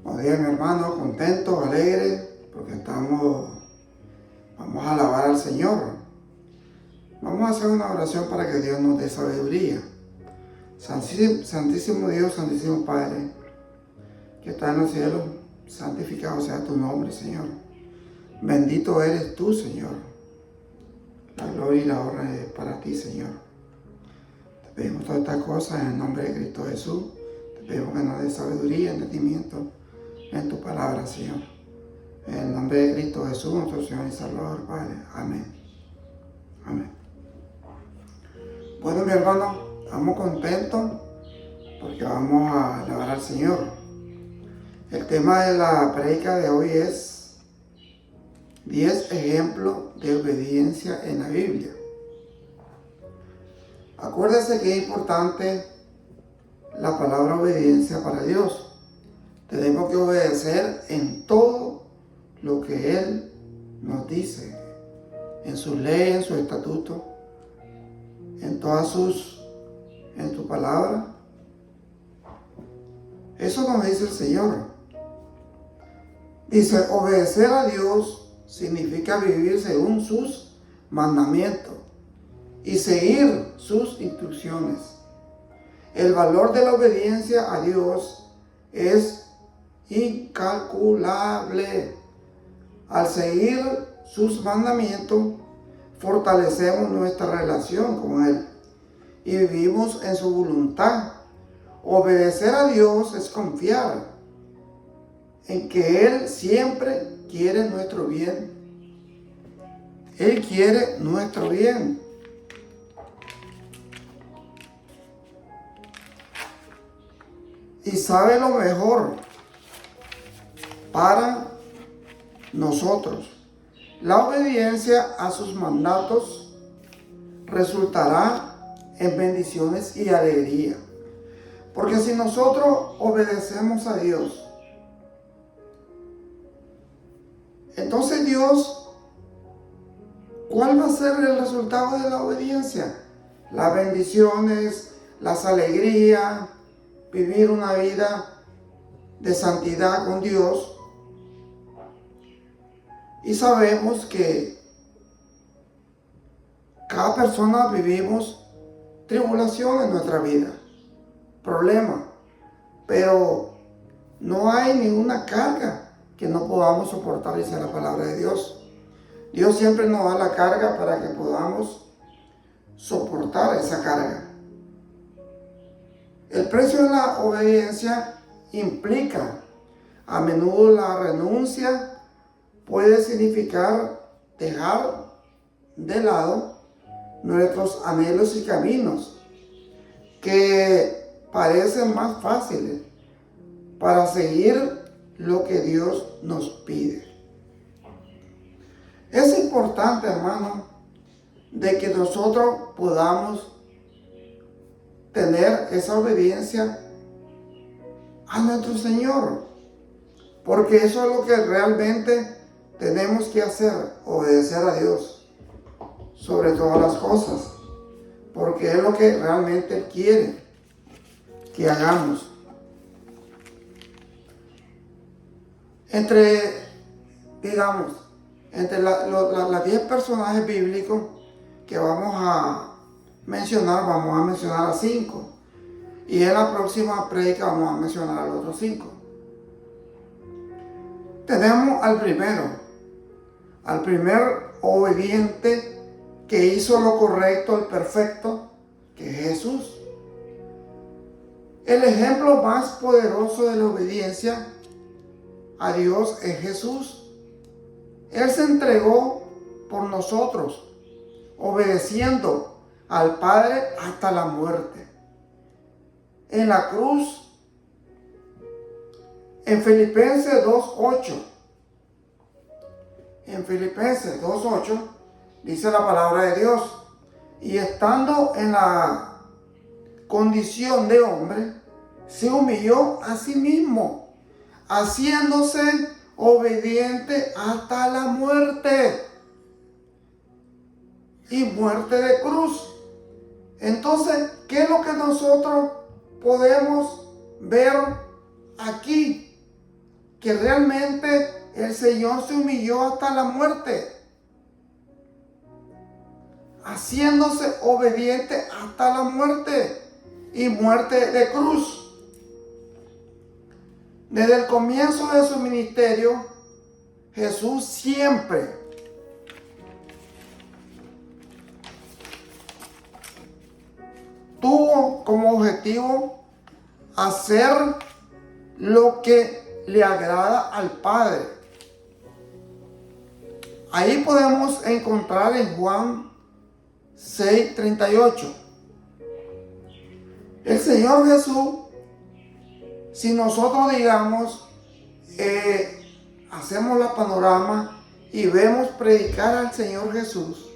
Buenos días, mi hermano, contento, alegre, porque vamos a alabar al Señor. Vamos a hacer una oración para que Dios nos dé sabiduría. Santísimo Dios, Santísimo Padre, que está en los cielos, santificado sea tu nombre, Señor. Bendito eres tú, Señor. La gloria y la honra es para ti, Señor. Te pedimos todas estas cosas en el nombre de Cristo Jesús. Te pedimos que nos dé sabiduría, entendimiento en tu palabra, Señor. En el nombre de Cristo Jesús, nuestro Señor y Salvador, Padre. Amén. Amén. Bueno, mi hermano, estamos contentos porque vamos a alabar al Señor. El tema de la prédica de hoy es 10 ejemplos de obediencia en la Biblia. Acuérdese que es importante la palabra obediencia para Dios. Tenemos que obedecer en todo lo que Él nos dice, en sus leyes, en sus estatutos, en tu palabra. Eso nos dice el Señor. Dice, obedecer a Dios significa vivir según sus mandamientos y seguir sus instrucciones. El valor de la obediencia a Dios es incalculable. Al seguir sus mandamientos, fortalecemos nuestra relación con Él y vivimos en su voluntad. Obedecer a Dios es confiar en que Él siempre quiere nuestro bien. Él quiere nuestro bien. Y sabe lo mejor para nosotros. La obediencia a sus mandatos resultará en bendiciones y alegría. Porque si nosotros obedecemos a Dios, entonces Dios, ¿cuál va a ser el resultado de la obediencia? Las bendiciones, las alegrías, vivir una vida de santidad con Dios. Y sabemos que cada persona vivimos tribulación en nuestra vida, problemas, pero no hay ninguna carga que no podamos soportar, dice la palabra de Dios. Dios siempre nos da la carga para que podamos soportar esa carga. El precio de la obediencia implica a menudo la renuncia. Puede significar dejar de lado nuestros anhelos y caminos que parecen más fáciles para seguir lo que Dios nos pide. Es importante, hermano, de que nosotros podamos tener esa obediencia a nuestro Señor, porque eso es lo que realmente tenemos que hacer, obedecer a Dios sobre todas las cosas, porque es lo que realmente Él quiere que hagamos. Entre las 10 personajes bíblicos que vamos a mencionar a 5. Y en la próxima prédica vamos a mencionar a los otros 5. Tenemos al primer obediente que hizo lo correcto, el perfecto, que es Jesús. El ejemplo más poderoso de la obediencia a Dios es Jesús. Él se entregó por nosotros, obedeciendo al Padre hasta la muerte. En la cruz, en Filipenses 2:8. En Filipenses 2:8 dice la palabra de Dios: y estando en la condición de hombre, se humilló a sí mismo, haciéndose obediente hasta la muerte, y muerte de cruz. Entonces, ¿qué es lo que nosotros podemos ver aquí? que realmente el Señor se humilló hasta la muerte, haciéndose obediente hasta la muerte y muerte de cruz. Desde el comienzo de su ministerio, Jesús siempre tuvo como objetivo hacer lo que le agrada al Padre. Ahí podemos encontrar en Juan 6:38. El Señor Jesús, si nosotros digamos, hacemos la panorama y vemos predicar al Señor Jesús,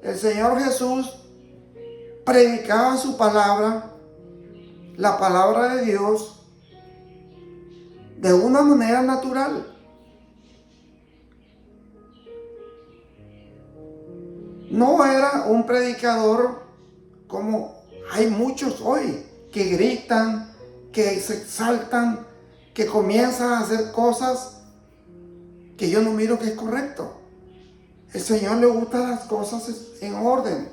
el Señor Jesús predicaba su palabra, la palabra de Dios, de una manera natural. No era un predicador como hay muchos hoy, que gritan, que se exaltan, que comienzan a hacer cosas que yo no miro que es correcto. El Señor le gustan las cosas en orden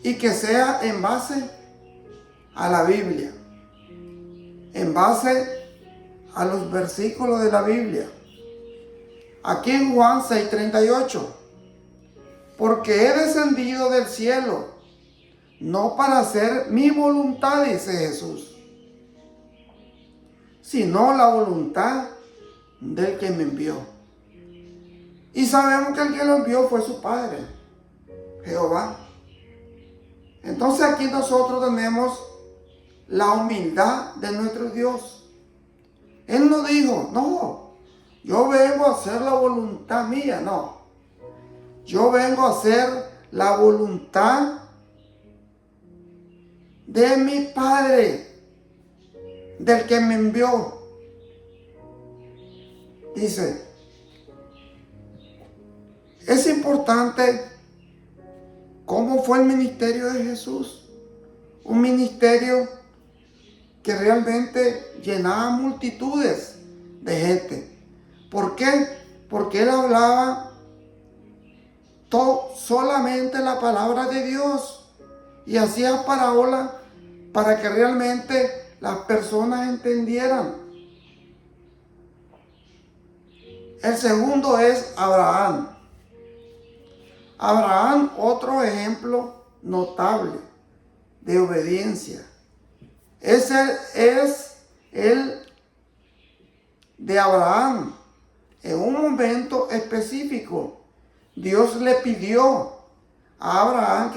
y que sea en base a la Biblia, en base a los versículos de la Biblia. Aquí en Juan 6:38, porque he descendido del cielo, no para hacer mi voluntad, dice Jesús, sino la voluntad del que me envió. Y sabemos que el que lo envió fue su Padre, Jehová. Entonces aquí nosotros tenemos la humildad de nuestro Dios. Él no dijo, no, yo vengo a hacer la voluntad mía, no. Yo vengo a hacer la voluntad de mi Padre, del que me envió. Dice, es importante cómo fue el ministerio de Jesús. Un ministerio que realmente llenaba multitudes de gente. ¿Por qué? Porque él hablaba solamente la palabra de Dios y hacía parábolas para que realmente las personas entendieran. El segundo es Abraham. Abraham, otro ejemplo notable de obediencia. Ese es el de Abraham. En un momento específico, Dios le pidió a Abraham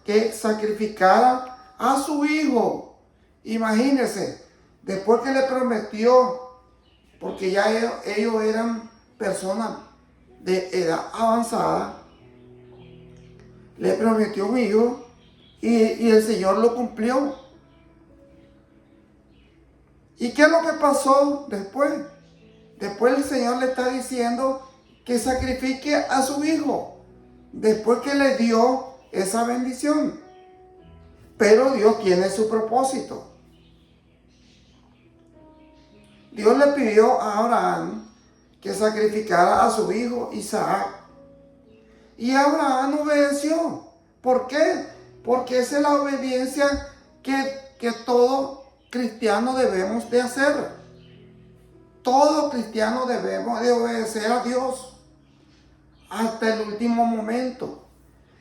que sacrificara a su hijo. Imagínense, después que le prometió, porque ya ellos eran personas de edad avanzada, le prometió un hijo y el Señor lo cumplió. ¿Y qué es lo que pasó después? Después el Señor le está diciendo que sacrifique a su hijo, después que le dio esa bendición. Pero Dios tiene su propósito. Dios le pidió a Abraham que sacrificara a su hijo Isaac. Y Abraham obedeció. ¿Por qué? Porque esa es la obediencia que todo cristiano debemos de hacer. Todo cristiano debemos de obedecer a Dios hasta el último momento.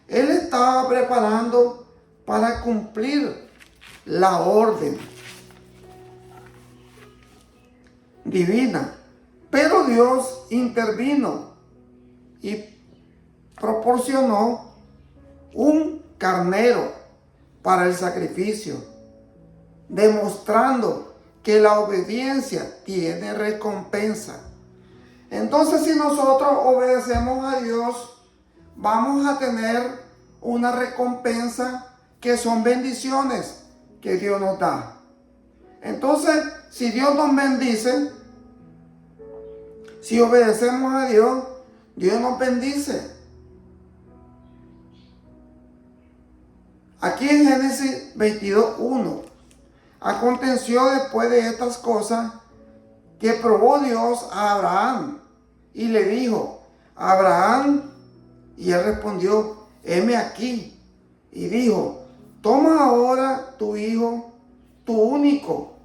Él estaba preparando para cumplir la orden divina. Pero Dios intervino y proporcionó un carnero para el sacrificio, demostrando que la obediencia tiene recompensa. Entonces, si nosotros obedecemos a Dios, vamos a tener una recompensa que son bendiciones que Dios nos da. Entonces, si Dios nos bendice, si obedecemos a Dios, Dios nos bendice. Aquí en Génesis 22:1, aconteció después de estas cosas que probó Dios a Abraham y le dijo: Abraham, y él respondió: heme aquí. Y dijo: toma ahora tu hijo, tu único,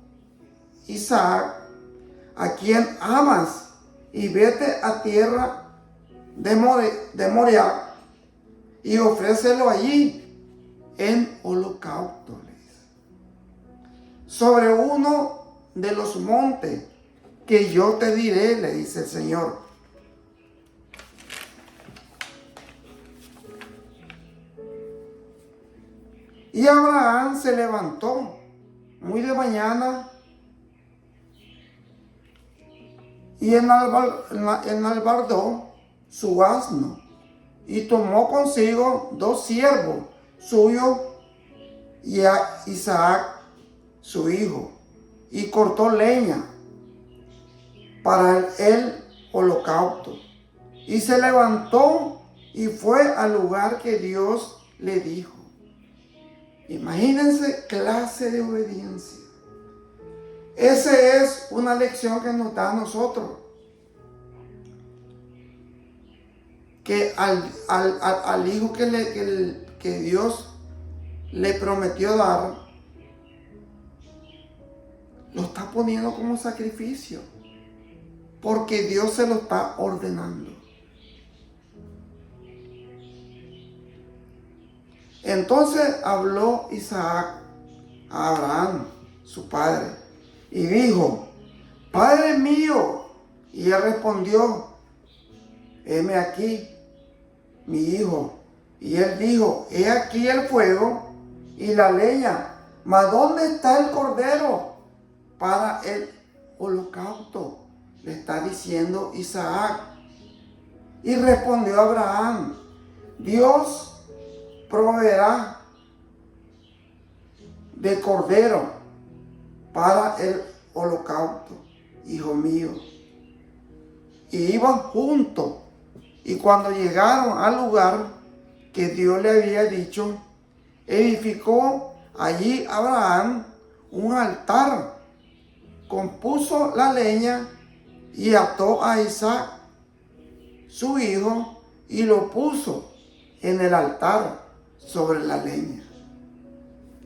Isaac, a quien amas, y vete a tierra de Moriah y ofrécelo allí en holocausto, sobre uno de los montes que yo te diré, le dice el Señor. Y Abraham se levantó muy de mañana y enalbardó su asno y tomó consigo 2 siervos suyos y a Isaac su hijo, y cortó leña para el holocausto, y se levantó y fue al lugar que Dios le dijo. Imagínense clase de obediencia. Esa es una lección que nos da a nosotros. Que al hijo que Dios le prometió dar, lo está poniendo como sacrificio, porque Dios se lo está ordenando. Entonces habló Isaac a Abraham, su padre, y dijo: Padre mío. Y él respondió: heme aquí, mi hijo. Y él dijo: he aquí el fuego y la leña, mas ¿dónde está el cordero para el holocausto? Le está diciendo Isaac. Y respondió Abraham: Dios proveerá de cordero para el holocausto, hijo mío. Y iban juntos, y cuando llegaron al lugar que Dios le había dicho, edificó allí Abraham un altar, compuso la leña y ató a Isaac, su hijo, y lo puso en el altar sobre la leña.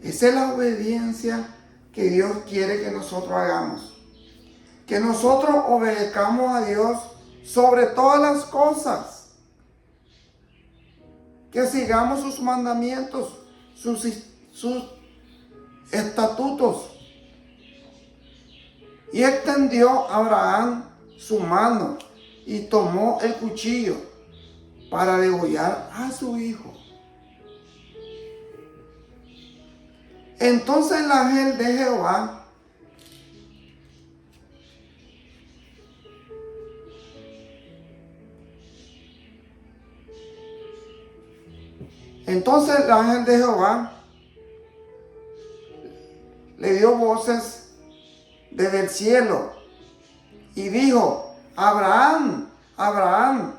Esa es la obediencia que Dios quiere que nosotros hagamos. Que nosotros obedezcamos a Dios sobre todas las cosas. Que sigamos sus mandamientos, sus estatutos. Y extendió Abraham su mano y tomó el cuchillo para degollar a su hijo. Entonces el ángel de Jehová le dio voces desde el cielo y dijo: Abraham, Abraham.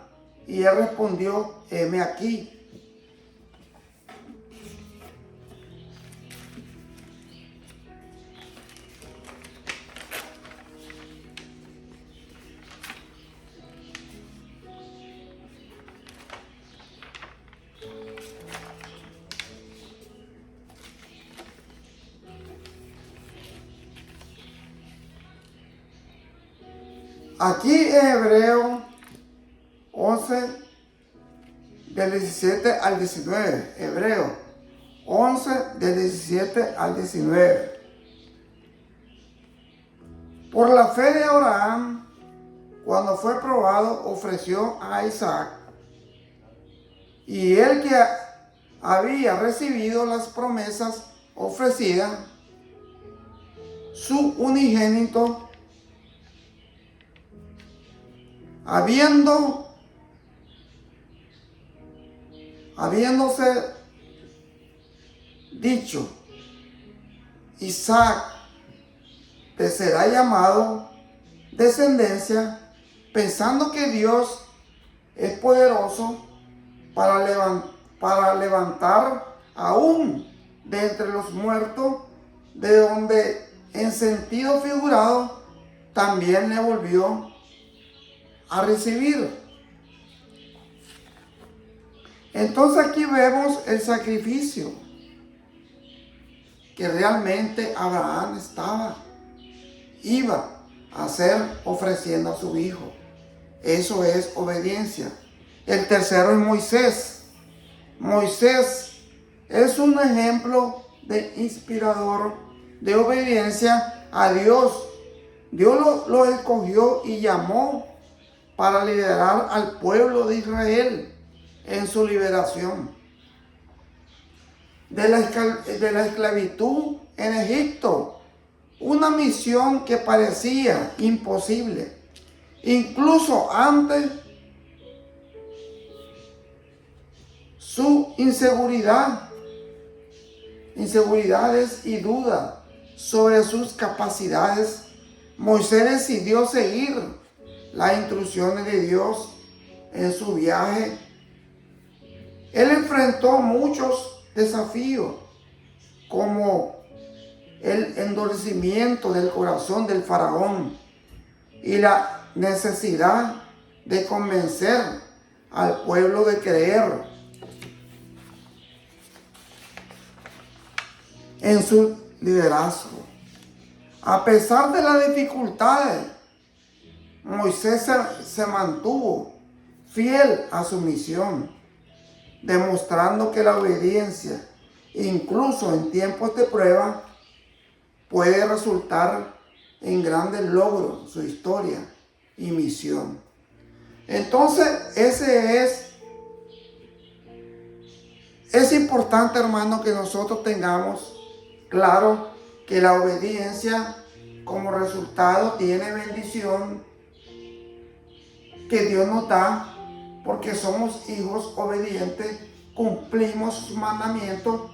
Y él respondió: heme aquí. Aquí en Hebreo 11, del 17 al 19. Hebreo 11, del 17 al 19. Por la fe de Abraham, cuando fue probado, ofreció a Isaac. Y el que había recibido las promesas ofrecidas, su unigénito, habiéndose dicho: Isaac te será llamado descendencia, pensando que Dios es poderoso para levantar aún de entre los muertos, de donde en sentido figurado también le volvió a recibir. Entonces aquí vemos el sacrificio que realmente Abraham iba a hacer ofreciendo a su hijo. Eso es obediencia. El tercero es Moisés. Moisés es un ejemplo de inspirador de obediencia a Dios. Dios lo escogió y llamó para liderar al pueblo de Israel en su liberación de la esclavitud en Egipto. Una misión que parecía imposible, incluso antes su inseguridades y dudas sobre sus capacidades. Moisés decidió seguir las instrucciones de Dios en su viaje. Él enfrentó muchos desafíos, como el endurecimiento del corazón del faraón y la necesidad de convencer al pueblo de creer en su liderazgo. A pesar de las dificultades, Moisés se mantuvo fiel a su misión, demostrando que la obediencia, incluso en tiempos de prueba, puede resultar en grandes logros, su historia y misión. Entonces, es importante, hermano, que nosotros tengamos claro que la obediencia como resultado tiene bendición que Dios nos da, porque somos hijos obedientes, cumplimos sus mandamientos,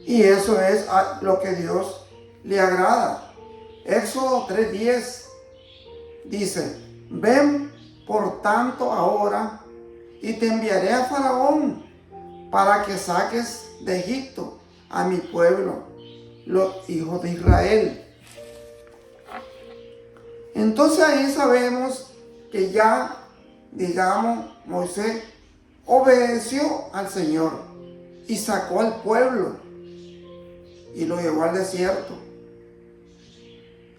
y eso es lo que Dios le agrada. Éxodo 3:10 dice: ven por tanto ahora, y te enviaré a Faraón para que saques de Egipto a mi pueblo, los hijos de Israel. Entonces ahí sabemos que ya, digamos, Moisés obedeció al Señor y sacó al pueblo y lo llevó al desierto.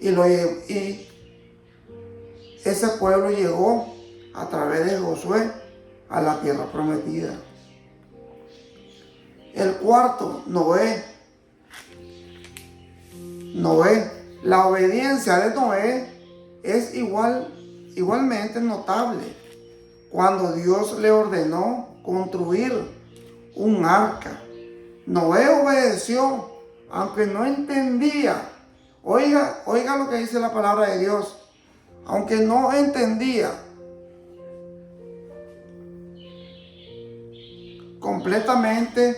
Y ese pueblo llegó a través de Josué a la tierra prometida. El cuarto, Noé. La obediencia de Noé es igualmente notable cuando Dios le ordenó construir un arca. Noé obedeció, aunque no entendía. Oiga lo que dice la palabra de Dios. Aunque no entendía completamente,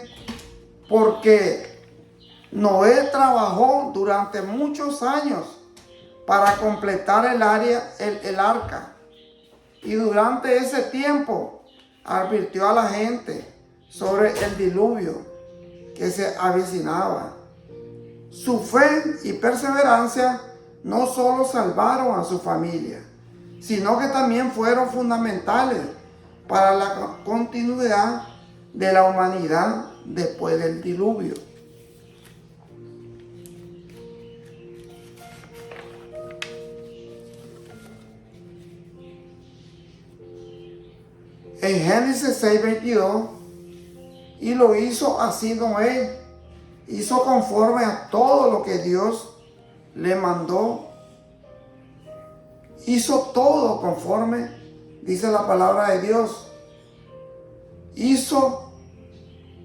porque Noé trabajó durante muchos años para completar el arca. Y durante ese tiempo advirtió a la gente sobre el diluvio que se avecinaba. Su fe y perseverancia no solo salvaron a su familia, sino que también fueron fundamentales para la continuidad de la humanidad después del diluvio. En Génesis 6:22, y lo hizo así Noé, hizo conforme a todo lo que Dios le mandó. Hizo todo conforme, dice la palabra de Dios.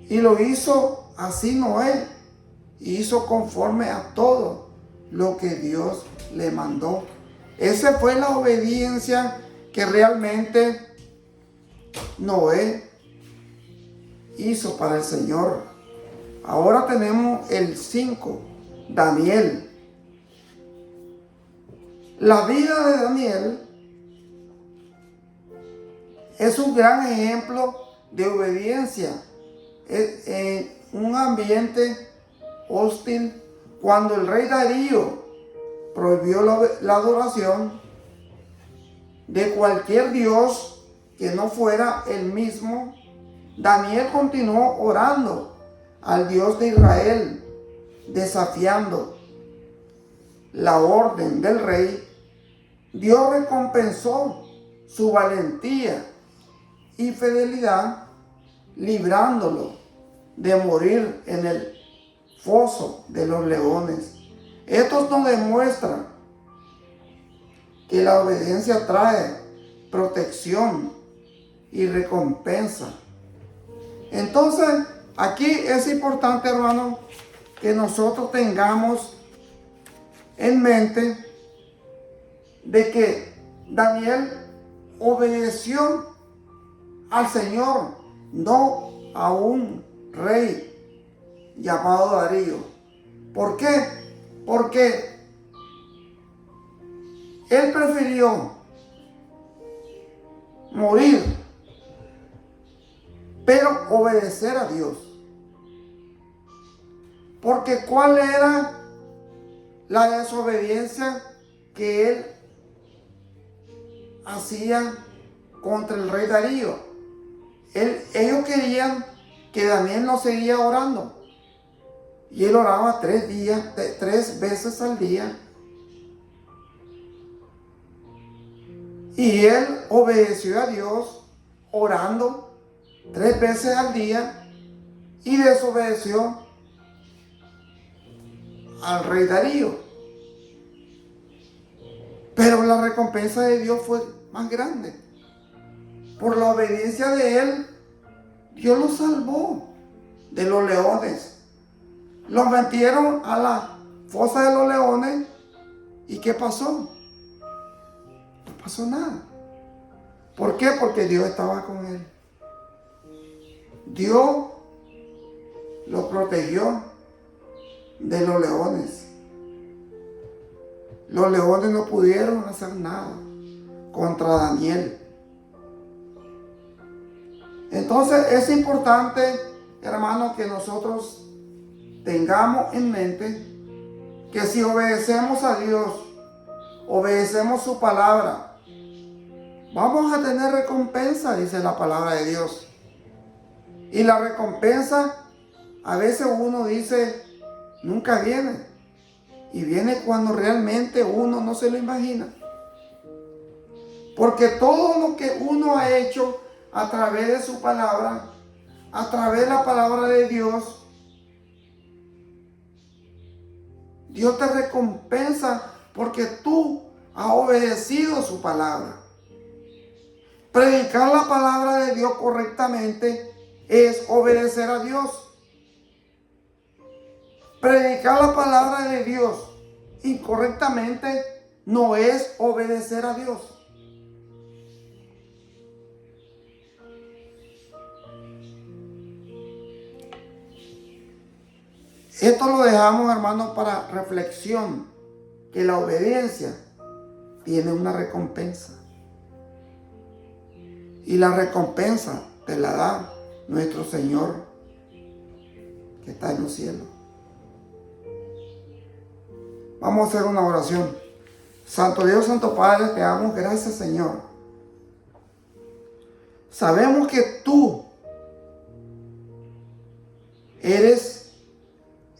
Lo hizo así Noé, hizo conforme a todo lo que Dios le mandó. Esa fue la obediencia que realmente Noé hizo para el Señor. Ahora tenemos el 5, Daniel. La vida de Daniel es un gran ejemplo de obediencia en un ambiente hostil, cuando el rey Darío prohibió la adoración de cualquier dios que no fuera el mismo, Daniel continuó orando al Dios de Israel, desafiando la orden del rey. Dios recompensó su valentía y fidelidad, librándolo de morir en el foso de los leones. Esto nos demuestra que la obediencia trae protección y recompensa. Entonces, aquí es importante, hermano, que nosotros tengamos en mente de que Daniel obedeció al Señor, no a un rey llamado Darío. ¿Por qué? Porque él prefirió morir, pero obedecer a Dios. Porque ¿cuál era la desobediencia que él hacía contra el rey Darío? Ellos querían que Daniel no seguía orando. Y él oraba 3 veces al día. Y él obedeció a Dios orando 3 veces al día y desobedeció al rey Darío. Pero la recompensa de Dios fue más grande. Por la obediencia de él, Dios lo salvó de los leones. Los metieron a la fosa de los leones. ¿Y qué pasó? No pasó nada. ¿Por qué? Porque Dios estaba con él. Dios lo protegió de los leones. Los leones no pudieron hacer nada contra Daniel. Entonces es importante, hermanos, que nosotros tengamos en mente que si obedecemos a Dios, obedecemos su palabra, vamos a tener recompensa, dice la palabra de Dios. Y la recompensa, a veces uno dice, nunca viene. Y viene cuando realmente uno no se lo imagina. Porque todo lo que uno ha hecho a través de su palabra, a través de la palabra de Dios, Dios te recompensa porque tú has obedecido su palabra. Predicar la palabra de Dios correctamente es obedecer a Dios. Predicar la palabra de Dios incorrectamente no es obedecer a Dios. Esto lo dejamos, hermanos, para reflexión, que la obediencia tiene una recompensa. Y la recompensa te la da nuestro Señor que está en los cielos. Vamos a hacer una oración. Santo Dios, Santo Padre, te damos gracias, Señor. Sabemos que tú eres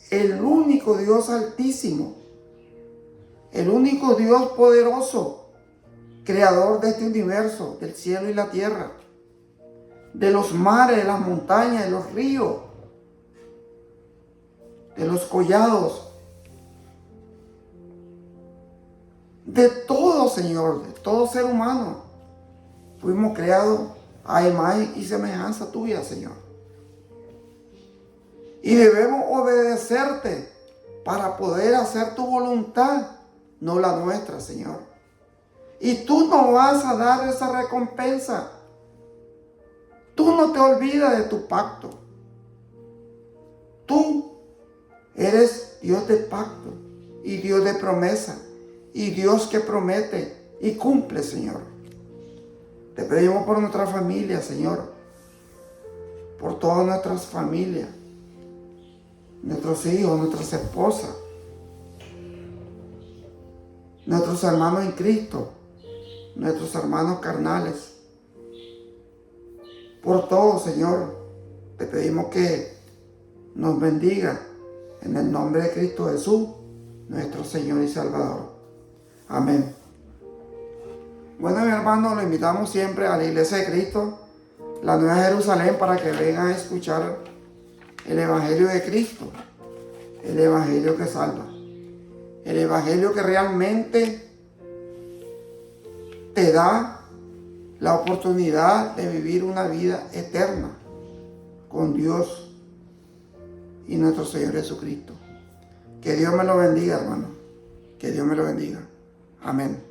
el único Dios altísimo, el único Dios poderoso, creador de este universo, del cielo y la tierra, de los mares, de las montañas, de los ríos, de los collados, de todo, Señor, de todo ser humano. Fuimos creados a imagen y semejanza tuya, Señor. Y debemos obedecerte para poder hacer tu voluntad, no la nuestra, Señor. Y tú nos vas a dar esa recompensa. Tú no te olvidas de tu pacto. Tú eres Dios de pacto y Dios de promesa. Y Dios que promete y cumple, Señor. Te pedimos por nuestra familia, Señor. Por todas nuestras familias. Nuestros hijos, nuestras esposas. nuestros hermanos en Cristo, nuestros hermanos carnales. Por todo, Señor, te pedimos que nos bendiga en el nombre de Cristo Jesús, nuestro Señor y Salvador. Amén. Bueno, mi hermano, lo invitamos siempre a la Iglesia de Cristo, la Nueva Jerusalén, para que vengan a escuchar el Evangelio de Cristo, el Evangelio que salva, el Evangelio que realmente te da la oportunidad de vivir una vida eterna con Dios y nuestro Señor Jesucristo. Que Dios me lo bendiga, hermano. Que Dios me lo bendiga. Amén.